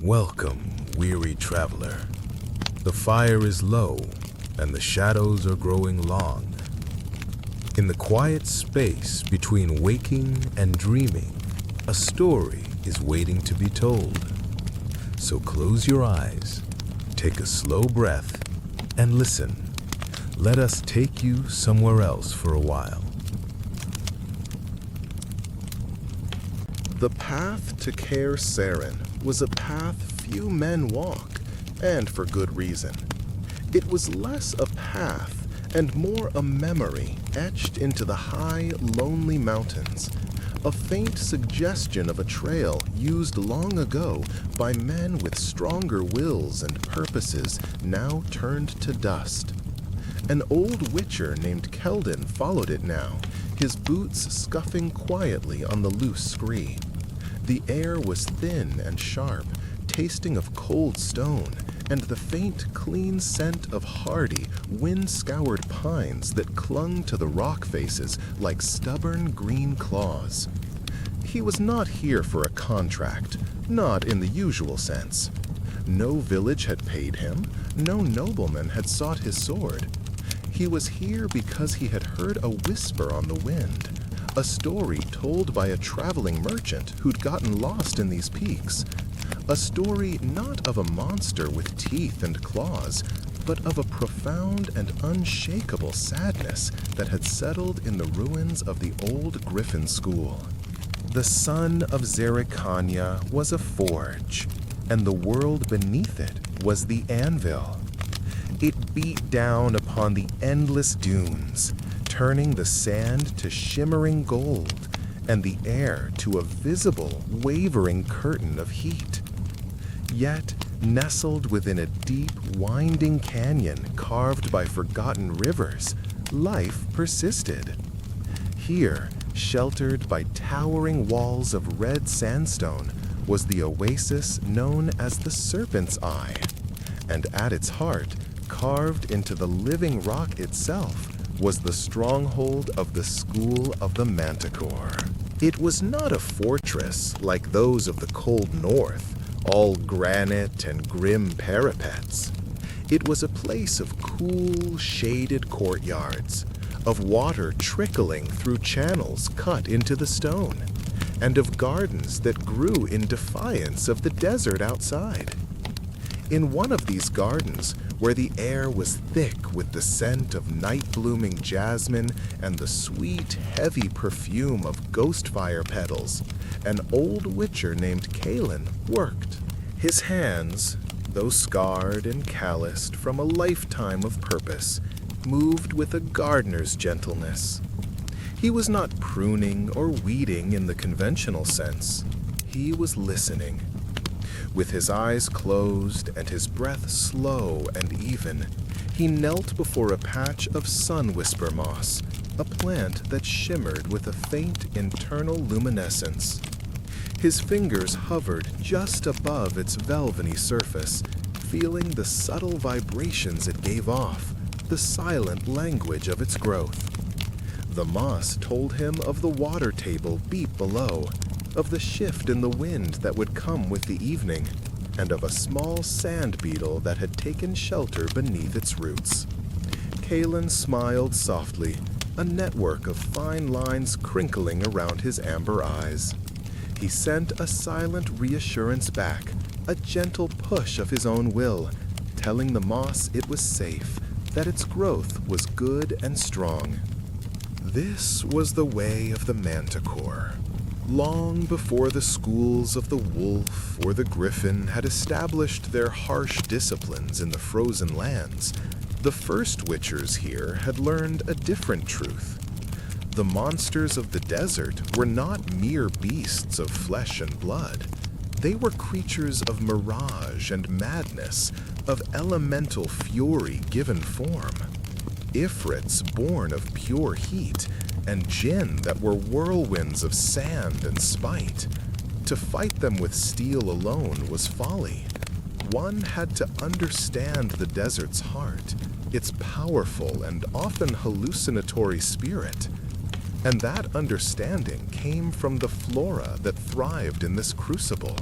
Welcome, weary traveler. The fire is low, and the shadows are growing long. In the quiet space between waking and dreaming, a story is waiting to be told. So close your eyes, take a slow breath, and listen. Let us take you somewhere else for a while. The path to Kaer Seren was a path few men walk, and for good reason. It was less a path and more a memory etched into the high, lonely mountains, a faint suggestion of a trail used long ago by men with stronger wills and purposes now turned to dust. An old witcher named Keldon followed it now, his boots scuffing quietly on the loose scree. The air was thin and sharp, tasting of cold stone, and the faint, clean scent of hardy, wind-scoured pines that clung to the rock faces like stubborn green claws. He was not here for a contract, not in the usual sense. No village had paid him, no nobleman had sought his sword. He was here because he had heard a whisper on the wind, a story told by a traveling merchant who'd gotten lost in these peaks. A story not of a monster with teeth and claws, but of a profound and unshakable sadness that had settled in the ruins of the old Griffin school. The son of Zerikanya was a forge, and the world beneath it was the anvil. It beat down upon the endless dunes, turning the sand to shimmering gold and the air to a visible, wavering curtain of heat. Yet, nestled within a deep, winding canyon carved by forgotten rivers, life persisted. Here, sheltered by towering walls of red sandstone, was the oasis known as the Serpent's Eye, and at its heart, carved into the living rock itself, was the stronghold of the School of the Manticore. It was not a fortress like those of the cold north, all granite and grim parapets. It was a place of cool, shaded courtyards, of water trickling through channels cut into the stone, and of gardens that grew in defiance of the desert outside. In one of these gardens, where the air was thick with the scent of night-blooming jasmine and the sweet, heavy perfume of ghost fire petals, an old witcher named Kalen worked. His hands, though scarred and calloused from a lifetime of purpose, moved with a gardener's gentleness. He was not pruning or weeding in the conventional sense. He was listening. With his eyes closed and his breath slow and even, he knelt before a patch of sun whisper moss, a plant that shimmered with a faint internal luminescence. His fingers hovered just above its velvety surface, feeling the subtle vibrations it gave off, the silent language of its growth. The moss told him of the water table deep below, of the shift in the wind that would come with the evening, and of a small sand beetle that had taken shelter beneath its roots. Kalen smiled softly, a network of fine lines crinkling around his amber eyes. He sent a silent reassurance back, a gentle push of his own will, telling the moss it was safe, that its growth was good and strong. This was the way of the Manticore. Long before the schools of the wolf or the griffin had established their harsh disciplines in the frozen lands, the first witchers here had learned a different truth. The monsters of the desert were not mere beasts of flesh and blood. They were creatures of mirage and madness, of elemental fury given form. Ifrits born of pure heat, and jinn that were whirlwinds of sand and spite. To fight them with steel alone was folly. One had to understand the desert's heart, its powerful and often hallucinatory spirit. And that understanding came from the flora that thrived in this crucible.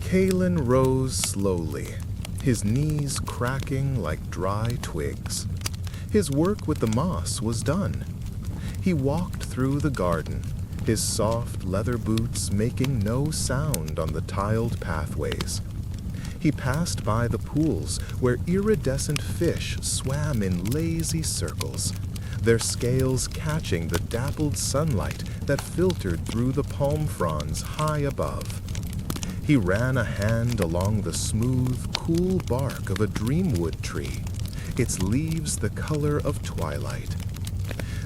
Kalen rose slowly, his knees cracking like dry twigs. His work with the moss was done. He walked through the garden, his soft leather boots making no sound on the tiled pathways. He passed by the pools where iridescent fish swam in lazy circles, their scales catching the dappled sunlight that filtered through the palm fronds high above. He ran a hand along the smooth, cool bark of a dreamwood tree, its leaves the color of twilight.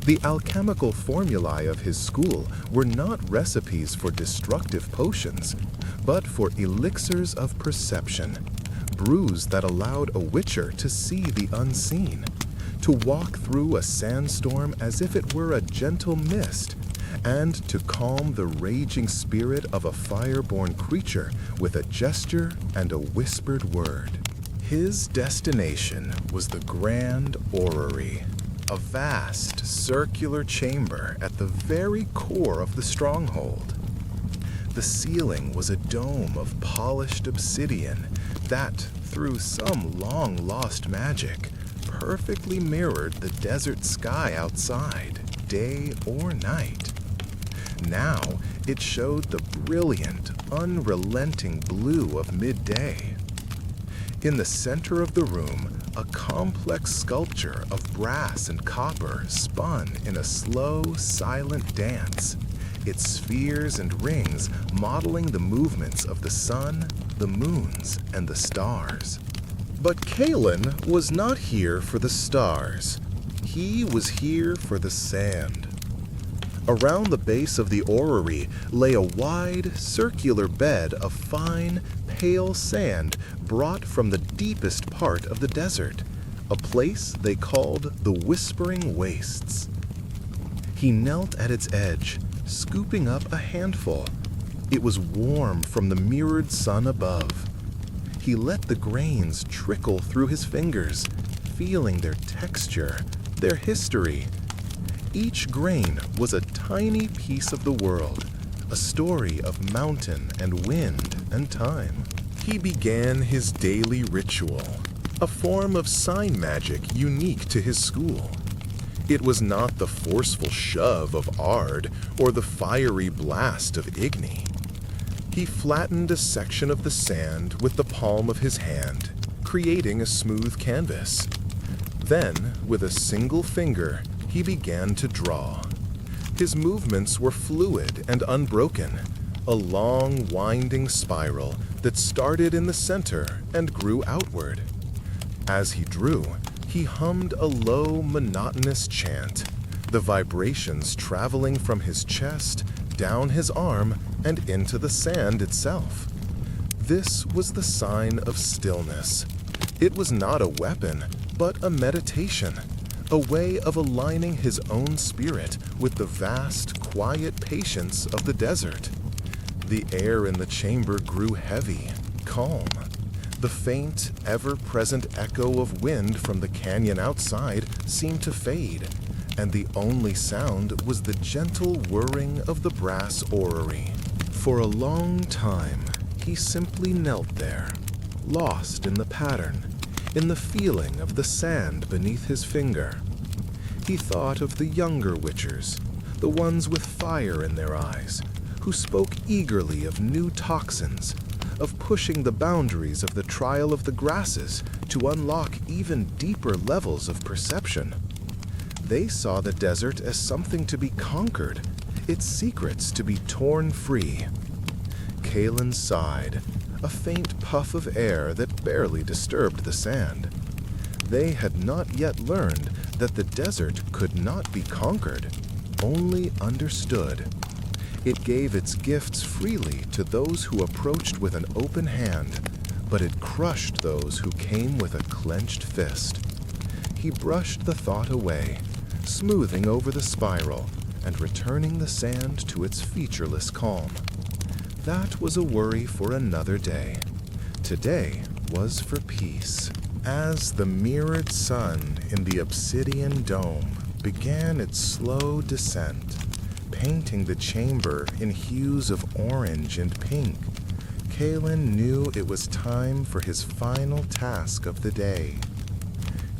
The alchemical formulae of his school were not recipes for destructive potions, but for elixirs of perception, brews that allowed a witcher to see the unseen, to walk through a sandstorm as if it were a gentle mist, and to calm the raging spirit of a fire-born creature with a gesture and a whispered word. His destination was the Grand Orrery, a vast circular chamber at the very core of the stronghold. The ceiling was a dome of polished obsidian that, through some long-lost magic, perfectly mirrored the desert sky outside, day or night. Now it showed the brilliant, unrelenting blue of midday. In the center of the room, a complex sculpture of brass and copper spun in a slow, silent dance, its spheres and rings modeling the movements of the sun, the moons, and the stars. But Kalen was not here for the stars. He was here for the sand. Around the base of the orrery lay a wide, circular bed of fine, pale sand brought from the deepest part of the desert, a place they called the Whispering Wastes. He knelt at its edge, scooping up a handful. It was warm from the mirrored sun above. He let the grains trickle through his fingers, feeling their texture, their history. Each grain was a tiny piece of the world, a story of mountain and wind and time. He began his daily ritual, a form of sign magic unique to his school. It was not the forceful shove of Ard or the fiery blast of Igni. He flattened a section of the sand with the palm of his hand, creating a smooth canvas. Then, with a single finger, he began to draw. His movements were fluid and unbroken, a long, winding spiral that started in the center and grew outward. As he drew, he hummed a low, monotonous chant, the vibrations traveling from his chest, down his arm, and into the sand itself. This was the sign of stillness. It was not a weapon, but a meditation, a way of aligning his own spirit with the vast, quiet patience of the desert. The air in the chamber grew heavy, calm. The faint, ever-present echo of wind from the canyon outside seemed to fade, and the only sound was the gentle whirring of the brass orrery. For a long time, he simply knelt there, lost in the pattern, in the feeling of the sand beneath his finger. He thought of the younger witchers, the ones with fire in their eyes, who spoke eagerly of new toxins, of pushing the boundaries of the trial of the grasses to unlock even deeper levels of perception. They saw the desert as something to be conquered, its secrets to be torn free. Kalen sighed, a faint puff of air that barely disturbed the sand. They had not yet learned that the desert could not be conquered, only understood. It gave its gifts freely to those who approached with an open hand, but it crushed those who came with a clenched fist. He brushed the thought away, smoothing over the spiral and returning the sand to its featureless calm. That was a worry for another day. Today was for peace. As the mirrored sun in the obsidian dome began its slow descent, painting the chamber in hues of orange and pink, Kaelin knew it was time for his final task of the day.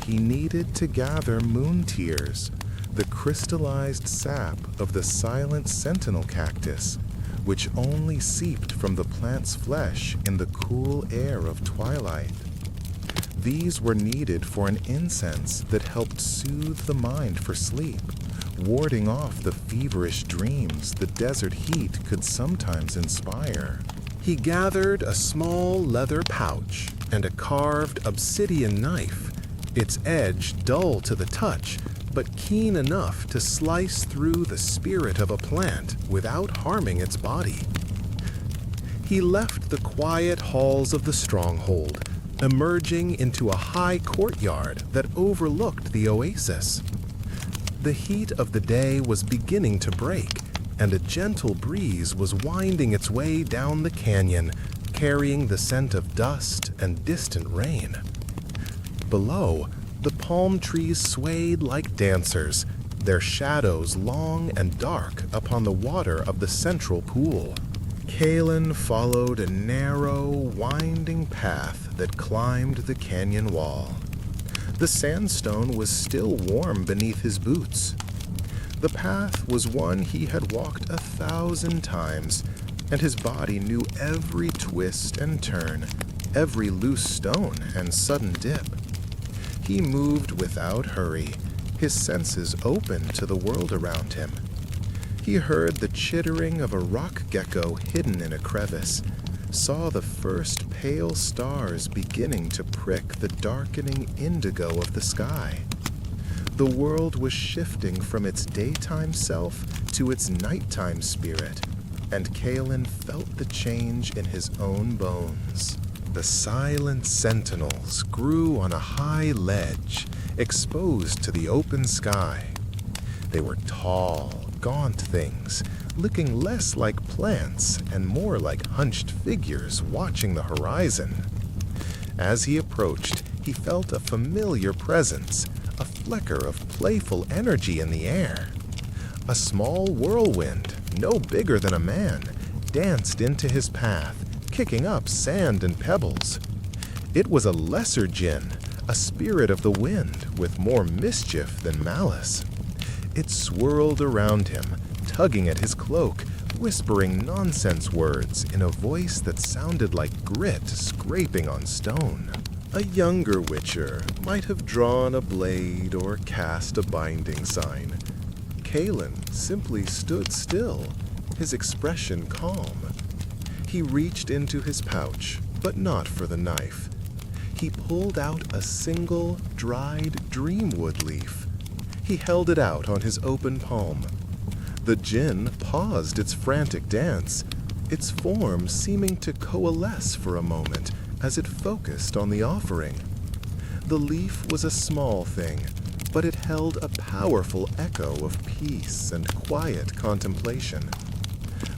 He needed to gather moon tears, the crystallized sap of the silent sentinel cactus, which only seeped from the plant's flesh in the cool air of twilight. These were needed for an incense that helped soothe the mind for sleep, warding off the feverish dreams the desert heat could sometimes inspire. He gathered a small leather pouch and a carved obsidian knife, its edge dull to the touch, but keen enough to slice through the spirit of a plant without harming its body. He left the quiet halls of the stronghold, emerging into a high courtyard that overlooked the oasis. The heat of the day was beginning to break, and a gentle breeze was winding its way down the canyon, carrying the scent of dust and distant rain. Below, the palm trees swayed like dancers, their shadows long and dark upon the water of the central pool. Kaelin followed a narrow, winding path that climbed the canyon wall. The sandstone was still warm beneath his boots. The path was one he had walked 1,000 times, and his body knew every twist and turn, every loose stone and sudden dip. He moved without hurry, his senses open to the world around him. He heard the chittering of a rock gecko hidden in a crevice, saw the first pale stars beginning to prick the darkening indigo of the sky. The world was shifting from its daytime self to its nighttime spirit, and Kaelin felt the change in his own bones. The silent sentinels grew on a high ledge, exposed to the open sky. They were tall, gaunt things, looking less like plants and more like hunched figures watching the horizon. As he approached, he felt a familiar presence, a flicker of playful energy in the air. A small whirlwind, no bigger than a man, danced into his path, kicking up sand and pebbles. It was a lesser djinn, a spirit of the wind with more mischief than malice. It swirled around him, tugging at his cloak, whispering nonsense words in a voice that sounded like grit scraping on stone. A younger witcher might have drawn a blade or cast a binding sign. Kaelin simply stood still, his expression calm. He reached into his pouch, but not for the knife. He pulled out a single, dried dreamwood leaf. He held it out on his open palm. The djinn paused its frantic dance, its form seeming to coalesce for a moment as it focused on the offering. The leaf was a small thing, but it held a powerful echo of peace and quiet contemplation.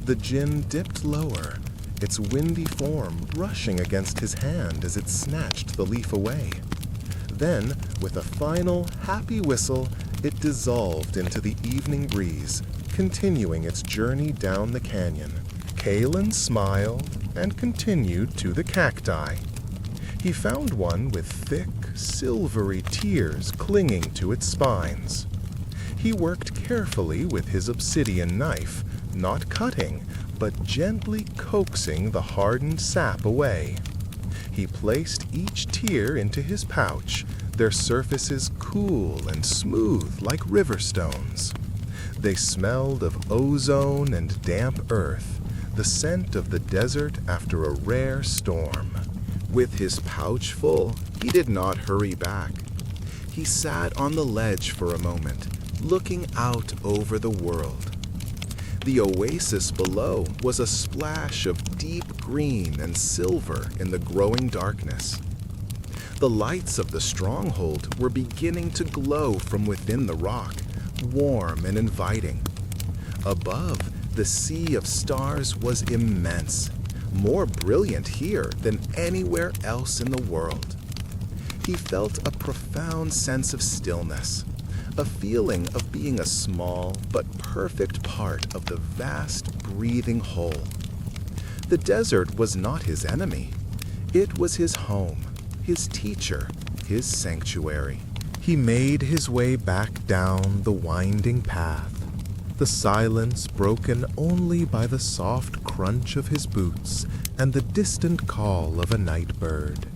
The djinn dipped lower, its windy form brushing against his hand as it snatched the leaf away. Then, with a final, happy whistle, it dissolved into the evening breeze, continuing its journey down the canyon. Kaelin smiled and continued to the cacti. He found one with thick, silvery tears clinging to its spines. He worked carefully with his obsidian knife, not cutting, but gently coaxing the hardened sap away. He placed each tear into his pouch, their surfaces cool and smooth like river stones. They smelled of ozone and damp earth, the scent of the desert after a rare storm. With his pouch full, he did not hurry back. He sat on the ledge for a moment, looking out over the world. The oasis below was a splash of deep green and silver in the growing darkness. The lights of the stronghold were beginning to glow from within the rock, warm and inviting. Above, the sea of stars was immense, more brilliant here than anywhere else in the world. He felt a profound sense of stillness, a feeling of being a small but perfect part of the vast breathing whole. The desert was not his enemy. It was his home, his teacher, his sanctuary. He made his way back down the winding path, the silence broken only by the soft crunch of his boots and the distant call of a night bird.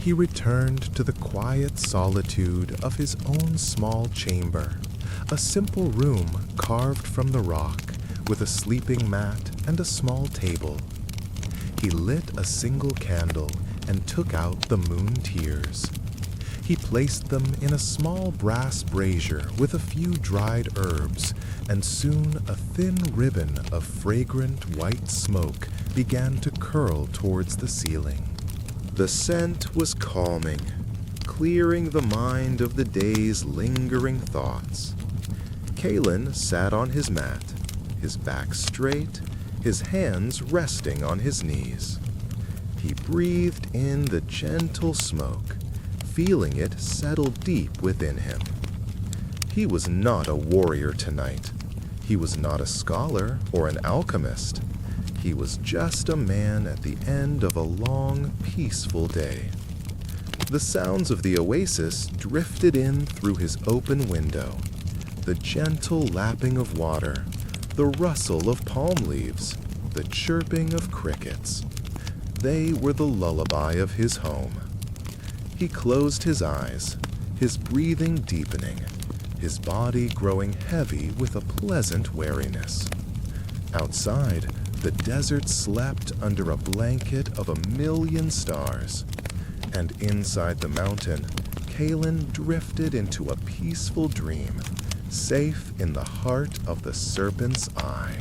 He returned to the quiet solitude of his own small chamber, a simple room carved from the rock with a sleeping mat and a small table. He lit a single candle and took out the moon tears. He placed them in a small brass brazier with a few dried herbs, and soon a thin ribbon of fragrant white smoke began to curl towards the ceiling. The scent was calming, clearing the mind of the day's lingering thoughts. Kalen sat on his mat, his back straight, his hands resting on his knees. He breathed in the gentle smoke, feeling it settle deep within him. He was not a warrior tonight. He was not a scholar or an alchemist. He was just a man at the end of a long, peaceful day. The sounds of the oasis drifted in through his open window. The gentle lapping of water, the rustle of palm leaves, the chirping of crickets. They were the lullaby of his home. He closed his eyes, his breathing deepening, his body growing heavy with a pleasant weariness. Outside, the desert slept under a blanket of 1,000,000 stars, and inside the mountain, Kalen drifted into a peaceful dream, safe in the heart of the serpent's eye.